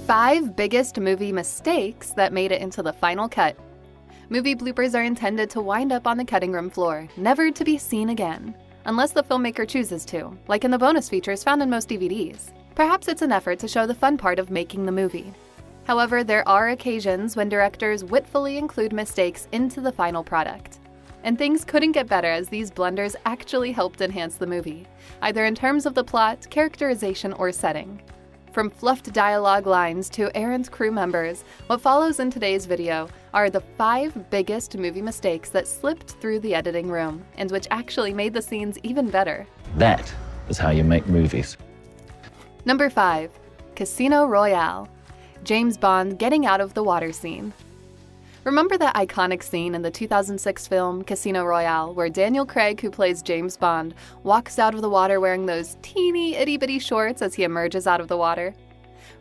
5 biggest movie mistakes that made it into the final cut. Movie bloopers are intended to wind up on the cutting room floor, never to be seen again, unless the filmmaker chooses to, like in the bonus features found in most DVDs. Perhaps it's an effort to show the fun part of making the movie. However, there are occasions when directors witfully include mistakes into the final product. And things couldn't get better as these blunders actually helped enhance the movie, either in terms of the plot, characterization, or setting. From fluffed dialogue lines to errant crew members, what follows in today's video are the 5 biggest movie mistakes that slipped through the editing room, and which actually made the scenes even better. That is how you make movies. Number 5. Casino Royale. James Bond getting out of the water scene. Remember that iconic scene in the 2006 film Casino Royale where Daniel Craig, who plays James Bond, walks out of the water wearing those teeny itty-bitty shorts as he emerges out of the water?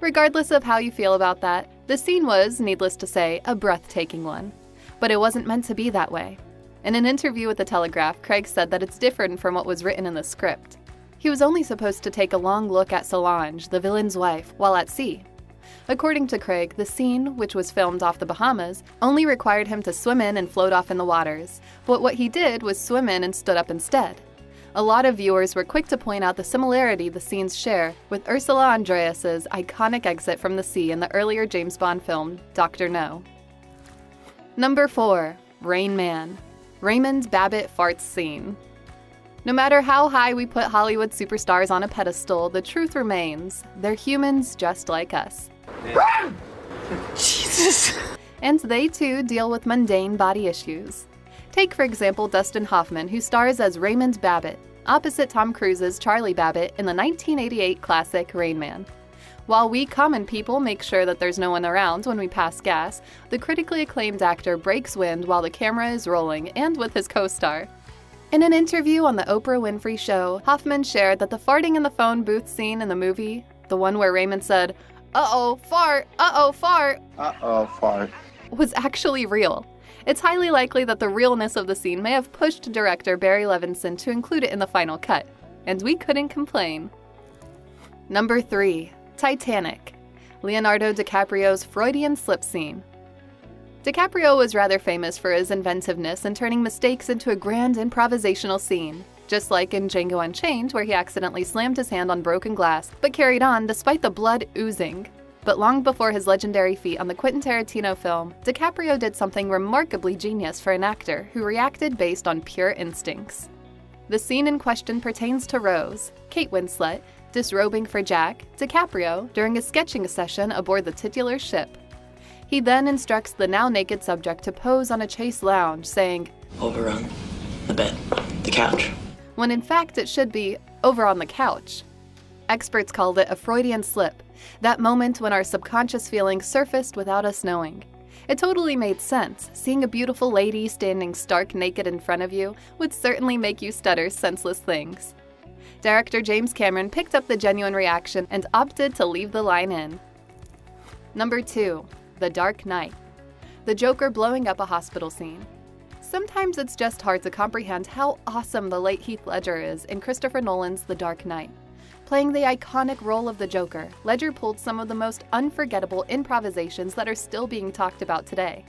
Regardless of how you feel about that, the scene was, needless to say, a breathtaking one. But it wasn't meant to be that way. In an interview with The Telegraph, Craig said that it's different from what was written in the script. He was only supposed to take a long look at Solange, the villain's wife, while at sea. According to Craig, the scene, which was filmed off the Bahamas, only required him to swim in and float off in the waters, but what he did was swim in and stood up instead. A lot of viewers were quick to point out the similarity the scenes share with Ursula Andreas' iconic exit from the sea in the earlier James Bond film, Dr. No. Number 4. Rain Man. Raymond Babbitt farts scene. No matter how high we put Hollywood superstars on a pedestal, the truth remains, they're humans just like us. Jesus! And they too deal with mundane body issues. Take, for example, Dustin Hoffman, who stars as Raymond Babbitt, opposite Tom Cruise's Charlie Babbitt in the 1988 classic Rain Man. While we common people make sure that there's no one around when we pass gas, the critically acclaimed actor breaks wind while the camera is rolling and with his co-star. In an interview on the Oprah Winfrey Show, Hoffman shared that the farting in the phone booth scene in the movie, the one where Raymond said, "Uh-oh, fart, uh-oh, fart," was actually real. It's highly likely that the realness of the scene may have pushed director Barry Levinson to include it in the final cut, and we couldn't complain. Number 3. Titanic. Leonardo DiCaprio's Freudian slip scene. DiCaprio was rather famous for his inventiveness in turning mistakes into a grand improvisational scene, just like in Django Unchained where he accidentally slammed his hand on broken glass but carried on despite the blood oozing. But long before his legendary feat on the Quentin Tarantino film, DiCaprio did something remarkably genius for an actor who reacted based on pure instincts. The scene in question pertains to Rose, Kate Winslet, disrobing for Jack, DiCaprio, during a sketching session aboard the titular ship. He then instructs the now-naked subject to pose on a chaise lounge, saying, "Over on the bed, the couch." When in fact it should be, "over on the couch." Experts called it a Freudian slip, that moment when our subconscious feelings surfaced without us knowing. It totally made sense. Seeing a beautiful lady standing stark naked in front of you would certainly make you stutter senseless things. Director James Cameron picked up the genuine reaction and opted to leave the line in. Number 2. The Dark Knight. The Joker blowing up a hospital scene. Sometimes it's just hard to comprehend how awesome the late Heath Ledger is in Christopher Nolan's The Dark Knight. Playing the iconic role of the Joker, Ledger pulled some of the most unforgettable improvisations that are still being talked about today.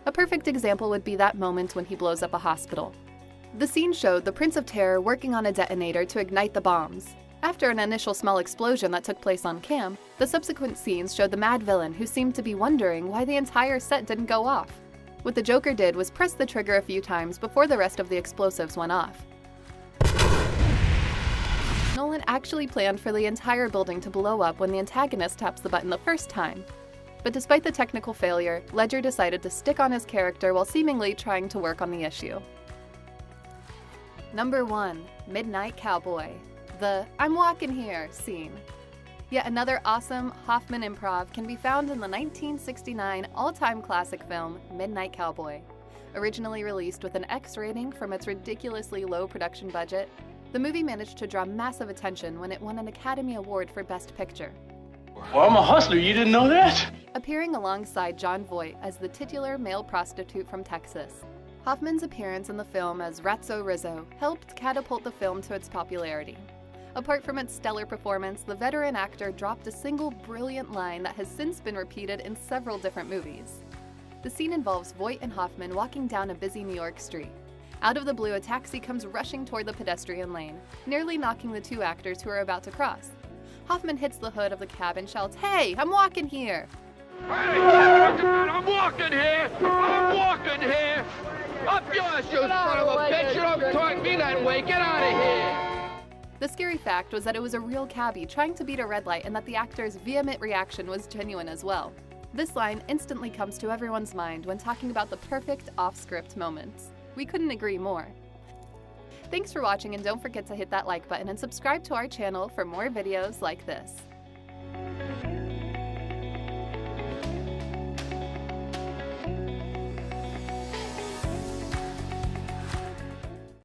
A perfect example would be that moment when he blows up a hospital. The scene showed the Prince of Terror working on a detonator to ignite the bombs. After an initial small explosion that took place on cam, the subsequent scenes showed the mad villain who seemed to be wondering why the entire set didn't go off. What the Joker did was press the trigger a few times before the rest of the explosives went off. Nolan actually planned for the entire building to blow up when the antagonist taps the button the first time. But despite the technical failure, Ledger decided to stick on his character while seemingly trying to work on the issue. Number 1. Midnight Cowboy. The "I'm walking here" scene. Yet another awesome Hoffman improv can be found in the 1969 all-time classic film Midnight Cowboy. Originally released with an X rating from its ridiculously low production budget, the movie managed to draw massive attention when it won an Academy Award for Best Picture. Well, I'm a hustler, you didn't know that? Appearing alongside Jon Voight as the titular male prostitute from Texas. Hoffman's appearance in the film as Ratso Rizzo helped catapult the film to its popularity. Apart from its stellar performance, the veteran actor dropped a single brilliant line that has since been repeated in several different movies. The scene involves Voight and Hoffman walking down a busy New York street. Out of the blue, a taxi comes rushing toward the pedestrian lane, nearly knocking the two actors who are about to cross. Hoffman hits the hood of the cab and shouts, "Hey, I'm walking here!" Hey, I'm walking here! I'm walking here! Up yours, you son of a bitch! You don't talk to me that way! Get out of here! The scary fact was that it was a real cabbie trying to beat a red light and that the actor's vehement reaction was genuine as well. This line instantly comes to everyone's mind when talking about the perfect off-script moments. We couldn't agree more. Thanks for watching, and don't forget to hit that like button and subscribe to our channel for more videos like this.